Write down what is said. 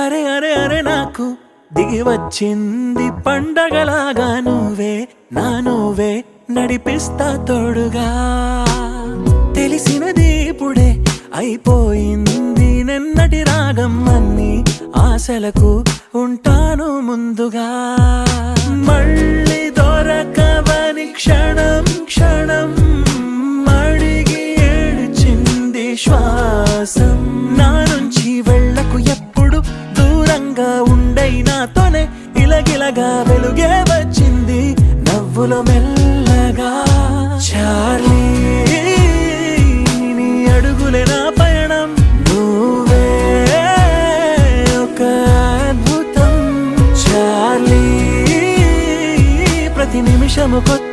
అరే అరే అరే నాకు దిగి వచ్చింది పండగలాగా నువ్వే నడిపిస్తా తోడుగా తెలిసినది ఇప్పుడే అయిపోయింది నిన్నటి రాగం అన్ని ఆశలకు ఉంటాను ముందుగా మళ్ళీ దొరకవని క్షణం క్షణం అడిగి ఏడ్చింది శ్వాసం నా నుంచి వెళ్ళకు ఎప్పుడు దూరంగా ఉండై నాతోనే ఇలగిలగా వెలుగే వచ్చింది నవ్వులో మెల్లగా చార్లీ నీ అడుగులే నా పయనం నువ్వే ఒక అద్భుతం చార్లీ ప్రతి నిమిషము కొత్త